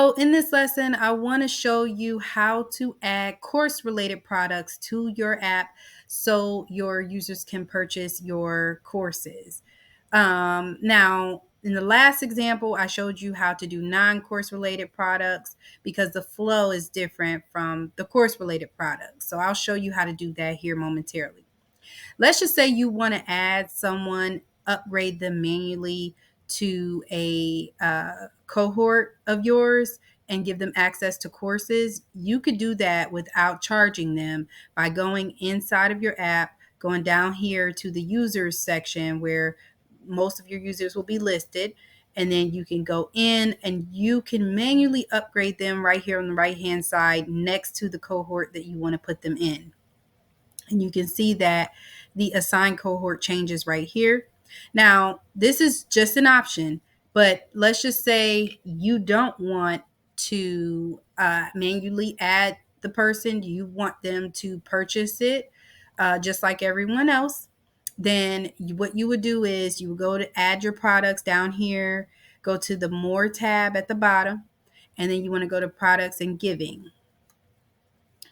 So in this lesson, I want to show you how to add course-related products to your app so your users can purchase your courses. Now, in the last example, I showed you how to do non-course related products because the flow is different from the course-related products. So I'll show you how to do that here momentarily. Let's just say you want to add someone, upgrade them manually to a cohort of yours and give them access to courses. You could do that without charging them by going inside of your app, going down here to the users section where most of your users will be listed. And then you can go in and you can manually upgrade them right here on the right hand side next to the cohort that you want to put them in. And you can see that the assigned cohort changes right here. Now, this is just an option, but let's just say you don't want to manually add the person. You want them to purchase it just like everyone else. Then what you would do is you would go to add your products down here, go to the more tab at the bottom, and then you want to go to products and giving.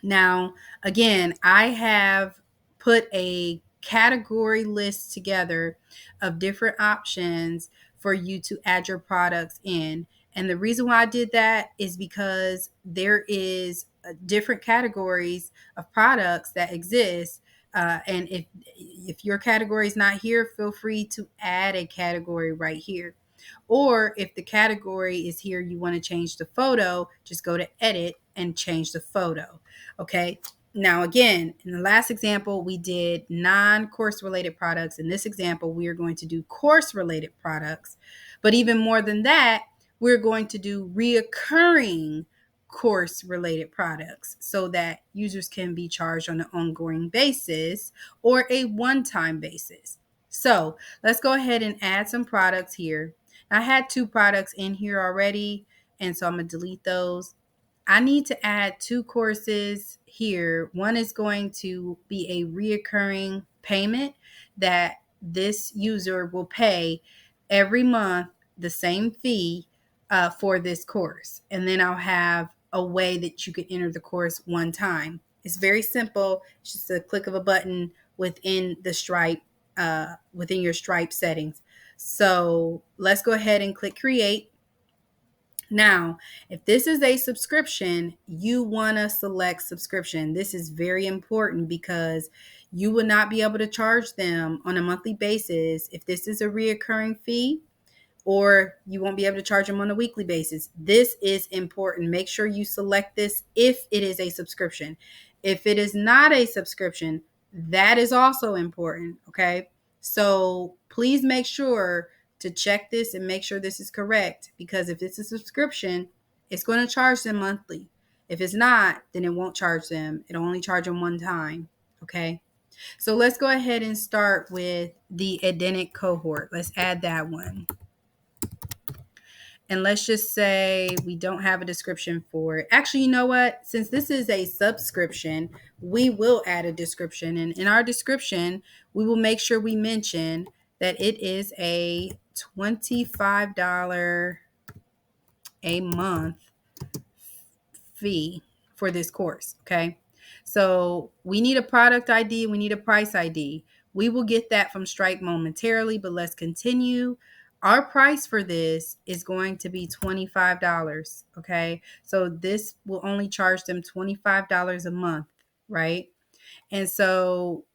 Now, again, I have put a category list together of different options for you to add your products in. And the reason why I did that is because there is different categories of products that exist. And if your category is not here, feel free to add a category right here. Or if the category is here, you want to change the photo, just go to edit and change the photo. Okay. Now, again, in the last example, we did non-course related products. In this example, we are going to do course related products. But even more than that, we're going to do reoccurring course related products so that users can be charged on an ongoing basis or a one-time basis. So let's go ahead and add some products here. I had 2 products in here already, and so I'm going to delete those. I need to add 2 courses here. One is going to be a reoccurring payment that this user will pay every month the same fee for this course. And then I'll have a way that you can enter the course one time. It's very simple. It's just a click of a button within the Stripe, within your Stripe settings. So let's go ahead and click create. Now, if this is a subscription, you want to select subscription. This is very important because you will not be able to charge them on a monthly basis if this is a reoccurring fee, or you won't be able to charge them on a weekly basis. This is important. Make sure you select this if it is a subscription. If it is not a subscription, that is also important. Okay. So please make sure to check this and make sure this is correct, because if it's a subscription, it's going to charge them monthly. If it's not, then it won't charge them. It'll only charge them one time. Okay. So let's go ahead and start with the Edenic cohort. Let's add that one. And let's just say we don't have a description for it. Actually, you know what? Since this is a subscription, we will add a description. And in our description, we will make sure we mention that it is a $25 a month fee for this course. Okay. So we need a product ID. We need a price ID. We will get that from Stripe momentarily, but let's continue. Our price for this is going to be $25. Okay. So this will only charge them $25 a month. Right. And so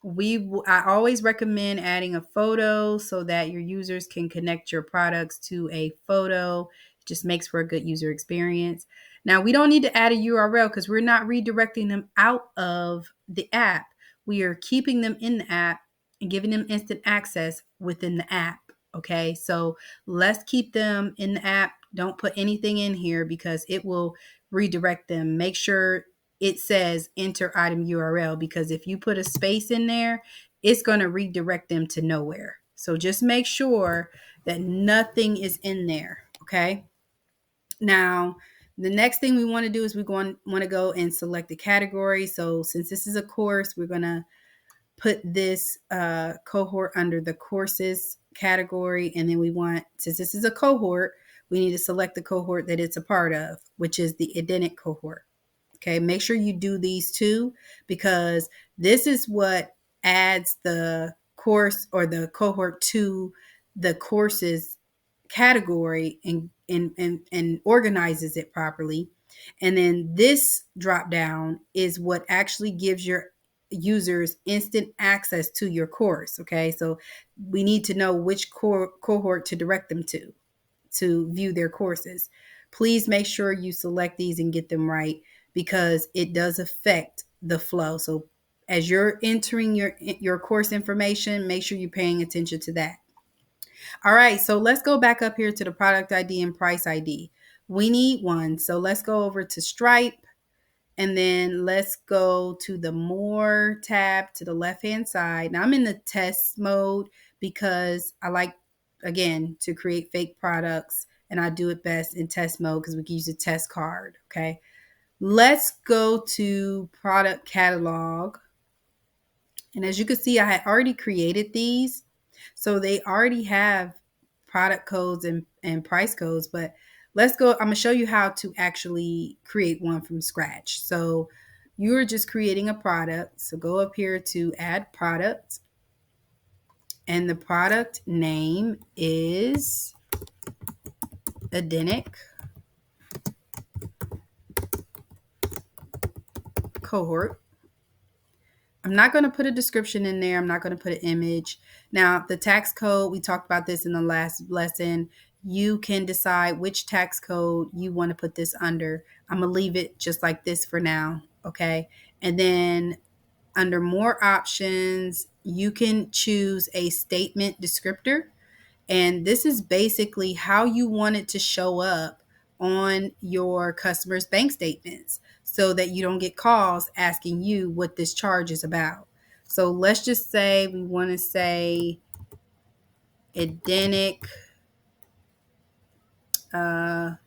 I always recommend adding a photo so that your users can connect your products to a photo. It just makes for a good user experience. Now, we don't need to add a URL because we're not redirecting them out of the app. We are keeping them in the app and giving them instant access within the app. Okay, so let's keep them in the app. Don't put anything in here because it will redirect them. Make sure it says enter item URL, because if you put a space in there, it's going to redirect them to nowhere. So just make sure that nothing is in there. Okay. Now, the next thing we want to do is we want to go and select the category. So since this is a course, we're going to put this cohort under the courses category. And then we want, since this is a cohort, we need to select the cohort that it's a part of, which is the Edenic cohort. Okay, make sure you do these two, because this is what adds the course or the cohort to the courses category and organizes it properly. And then this drop down is what actually gives your users instant access to your course. Okay, so we need to know which cohort to direct them to view their courses. Please make sure you select these and get them right, because it does affect the flow. So as you're entering your course information, make sure you're paying attention to that. All right, so let's go back up here to the product ID and price ID. We need one. So let's go over to Stripe, and then let's go to the More tab to the left-hand side. Now I'm in the test mode because I like, again, to create fake products, and I do it best in test mode because we can use a test card, okay? Let's go to product catalog. And as you can see, I had already created these. So they already have product codes and price codes, but let's go. I'm going to show you how to actually create one from scratch. So you're just creating a product. So go up here to add product. And the product name is Edenic cohort. I'm not going to put a description in there. I'm not going to put an image. Now, the tax code, we talked about this in the last lesson. You can decide which tax code you want to put this under. I'm going to leave it just like this for now, okay? And then under more options, you can choose a statement descriptor. And this is basically how you want it to show up on your customers' bank statements so that you don't get calls asking you what this charge is about. So let's just say we want to say Edenic CO,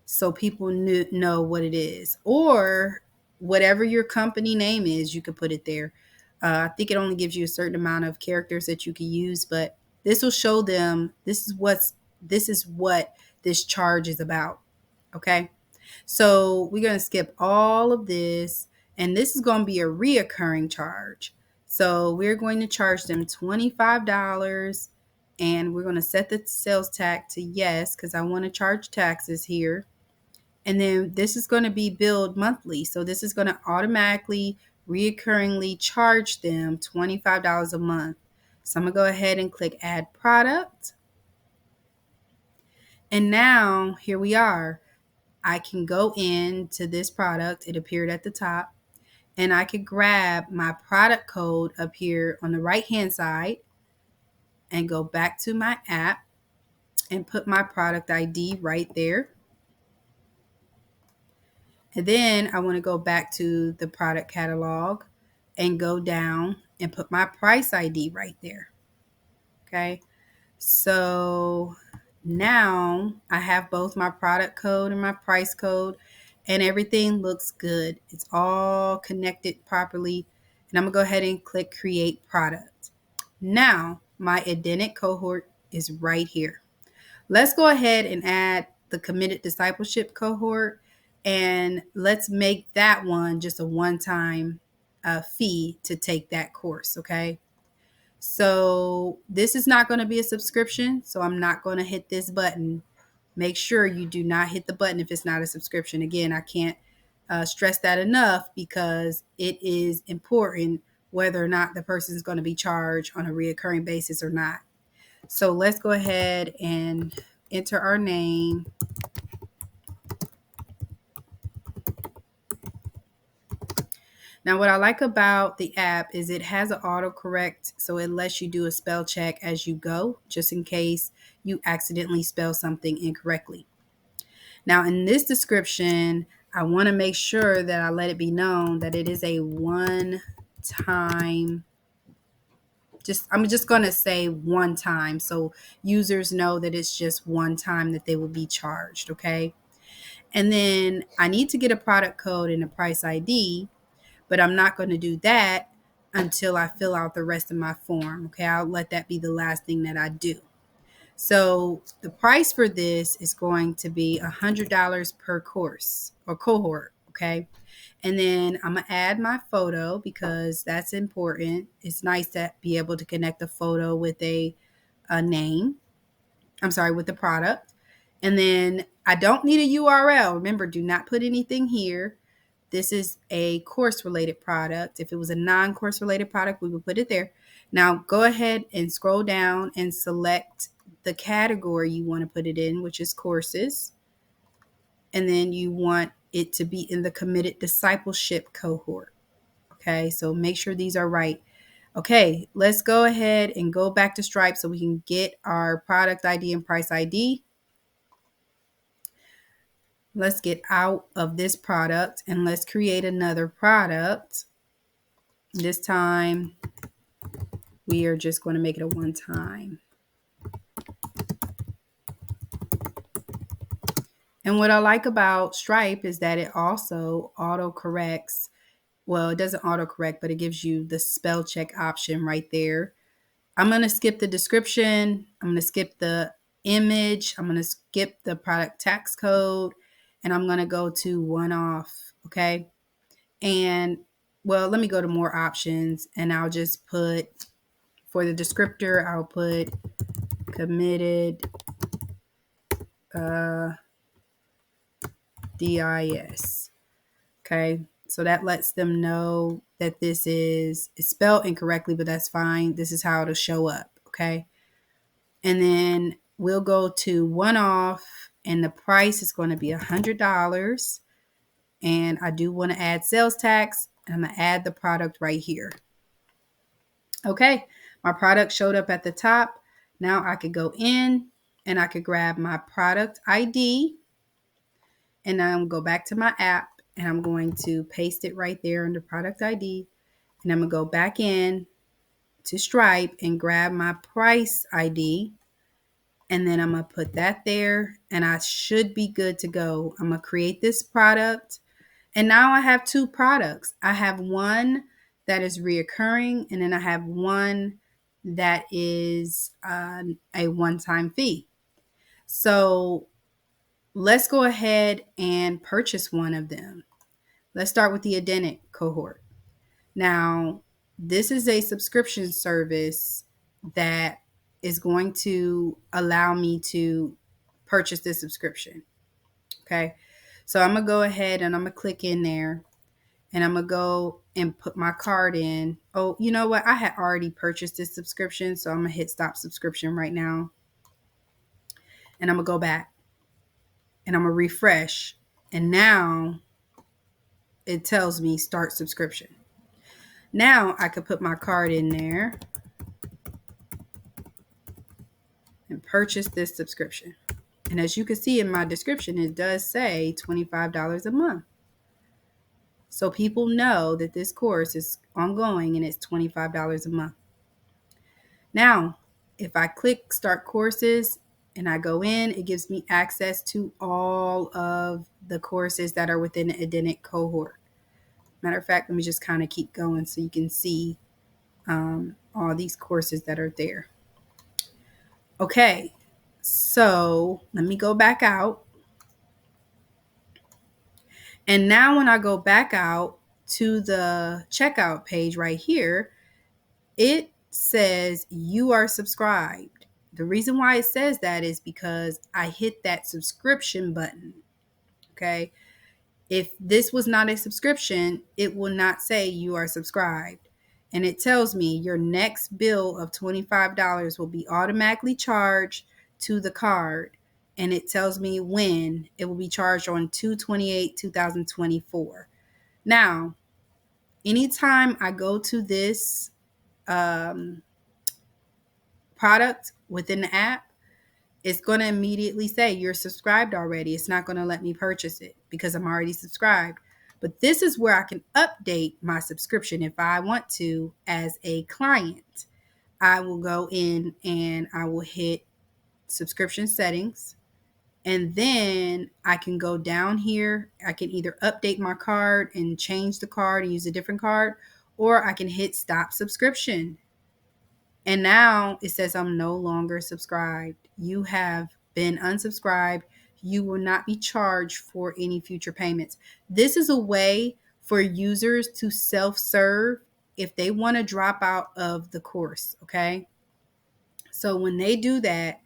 so people know what it is. Or whatever your company name is, you could put it there. I think it only gives you a certain amount of characters that you can use, but this will show them this is what this charge is about. Okay, so we're going to skip all of this, and this is going to be a reoccurring charge. So we're going to charge them $25, and we're going to set the sales tax to yes, because I want to charge taxes here. And then this is going to be billed monthly. So this is going to automatically, reoccurringly charge them $25 a month. So I'm going to go ahead and click add product. And now here we are. I can go into this product. It appeared at the top. And I could grab my product code up here on the right hand side and go back to my app and put my product ID right there. And then I want to go back to the product catalog and go down and put my price ID right there. Okay. So now I have both my product code and my price code, and everything looks good. It's all connected properly. And I'm going to go ahead and click create product. Now my Edenic cohort is right here. Let's go ahead and add the committed discipleship cohort, and let's make that one just a one-time fee to take that course, okay? So this is not going to be a subscription, so I'm not going to hit this button. Make sure you do not hit the button if it's not a subscription. Again, I can't stress that enough, because it is important whether or not the person is going to be charged on a reoccurring basis or not. So let's go ahead and enter our name. Now, what I like about the app is it has an autocorrect, so it lets you do a spell check as you go, just in case you accidentally spell something incorrectly. Now, in this description, I want to make sure that I let it be known that it is a one-time. I'm just going to say one time, so users know that it's just one time that they will be charged, okay? And then I need to get a product code and a price ID, but I'm not going to do that until I fill out the rest of my form. Okay, I'll let that be the last thing that I do. So the price for this is going to be $100 per course or cohort. Okay. And then I'm going to add my photo because that's important. It's nice to be able to connect a photo with a name. I'm sorry, with the product. And then I don't need a URL. Remember, do not put anything here. This is a course related product. If it was a non-course related product, we would put it there. Now go ahead and scroll down and select the category you want to put it in, which is courses. And then you want it to be in the committed discipleship cohort. Okay, so make sure these are right. Okay, let's go ahead and go back to Stripe so we can get our product ID and price ID. Let's get out of this product and let's create another product. This time, we are just going to make it a one time. And what I like about Stripe is that it also auto corrects. Well, it doesn't auto correct, but it gives you the spell check option right there. I'm going to skip the description. I'm going to skip the image. I'm going to skip the product tax code. And I'm going to go to one off. Okay. And well, let me go to more options and I'll just put, for the descriptor, I'll put committed DIS. Okay. So that lets them know that this is spelled incorrectly, but that's fine. This is how it'll show up. Okay. And then we'll go to one off and the price is going to be $100. And I do want to add sales tax. And I'm going to add the product right here. Okay. My product showed up at the top. Now I could go in and I could grab my product ID. And I'm going to go back to my app and I'm going to paste it right there under product ID. And I'm going to go back in to Stripe and grab my price ID. And then I'm going to put that there and I should be good to go. I'm going to create this product. And now I have two products. I have one that is reoccurring and then I have one that is a one-time fee. So let's go ahead and purchase one of them. Let's start with the Edenic cohort. Now, this is a subscription service that is going to allow me to purchase this subscription. Okay. So I'm going to go ahead and I'm going to click in there and I'm going to go and put my card in. Oh, you know what? I had already purchased this subscription. So I'm going to hit stop subscription right now. And I'm going to go back and I'm going to refresh. And now it tells me start subscription. Now I could put my card in there and purchase this subscription. And as you can see in my description, it does say $25 a month. So people know that this course is ongoing and it's $25 a month. Now, if I click start courses and I go in, it gives me access to all of the courses that are within the Edenic cohort. Matter of fact, let me just kind of keep going so you can see all these courses that are there. Okay, so let me go back out. And now when I go back out to the checkout page right here, it says you are subscribed. The reason why it says that is because I hit that subscription button. Okay. If this was not a subscription, it will not say you are subscribed. And it tells me your next bill of $25 will be automatically charged to the card. And it tells me when it will be charged on 2/28/2024. Now, anytime I go to this product within the app, it's going to immediately say you're subscribed already. It's not going to let me purchase it because I'm already subscribed. But this is where I can update my subscription if I want to as a client. I will go in and I will hit subscription settings. And then I can go down here. I can either update my card and change the card and use a different card, or I can hit stop subscription. And now it says I'm no longer subscribed. You have been unsubscribed. You will not be charged for any future payments. This is a way for users to self serve if they want to drop out of the course. Okay. So when they do that,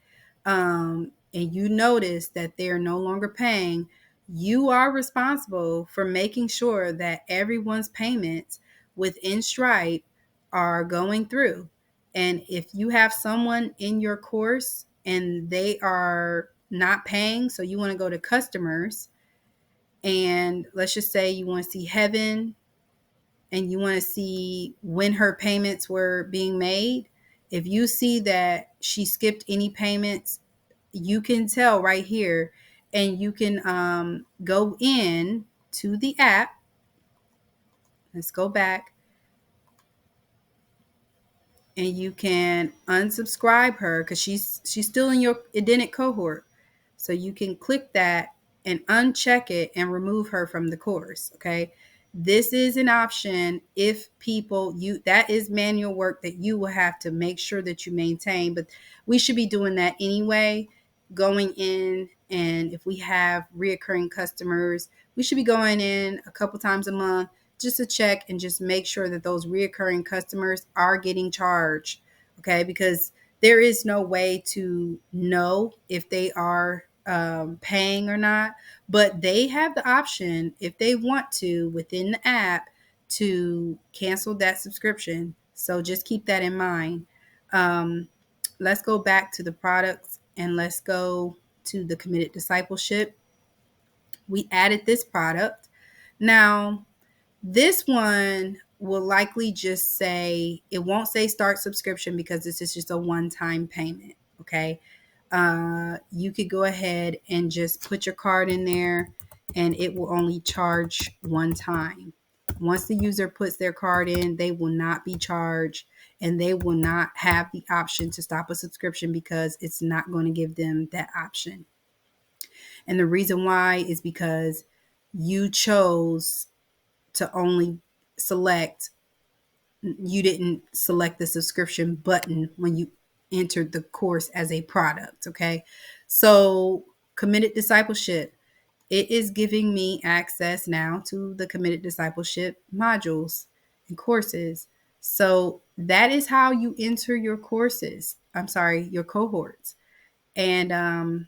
and you notice that they're no longer paying, you are responsible for making sure that everyone's payments within Stripe are going through. And if you have someone in your course and they are not paying, so you want to go to customers, and let's just say you want to see Heaven and you want to see when her payments were being made, if you see that she skipped any payments, you can tell right here, and you can go in to the app. Let's go back, and you can unsubscribe her because she's still in your Edenic cohort. So you can click that and uncheck it and remove her from the course. Okay. This is an option if people that is manual work that you will have to make sure that you maintain, but we should be doing that anyway, going in, and if we have reoccurring customers, we should be going in a couple times a month just to check and just make sure that those reoccurring customers are getting charged. Okay, because there is no way to know if they are paying or not, but they have the option if they want to within the app to cancel that subscription. So just keep that in mind. Um, let's go back to the products and let's go to the committed discipleship. We added this product. Now, this one will likely just say, it won't say start subscription because this is just a one-time payment. Okay. You could go ahead and just put your card in there and it will only charge one time. Once the user puts their card in, they will not be charged and they will not have the option to stop a subscription because it's not going to give them that option. And the reason why is because you chose to only select, you didn't select the subscription button when you entered the course as a product. Okay. So committed discipleship, it is giving me access now to the committed discipleship modules and courses. So that is how you enter your courses. I'm sorry, your cohorts. And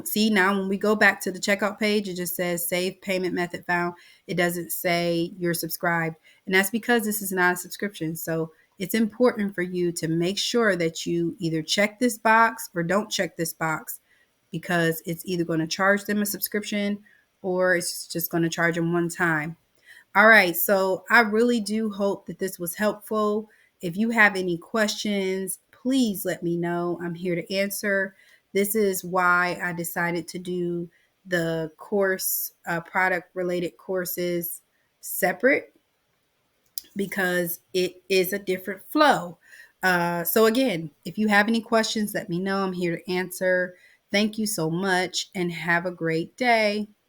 see, now when we go back to the checkout page, it just says save payment method found. It doesn't say you're subscribed. And that's because this is not a subscription. So it's important for you to make sure that you either check this box or don't check this box, because it's either going to charge them a subscription or it's just going to charge them one time. All right, so I really do hope that this was helpful. If you have any questions, please let me know. I'm here to answer. This is why I decided to do the course, product related courses separate, because it is a different flow. So, again, if you have any questions, let me know. I'm here to answer. Thank you so much and have a great day.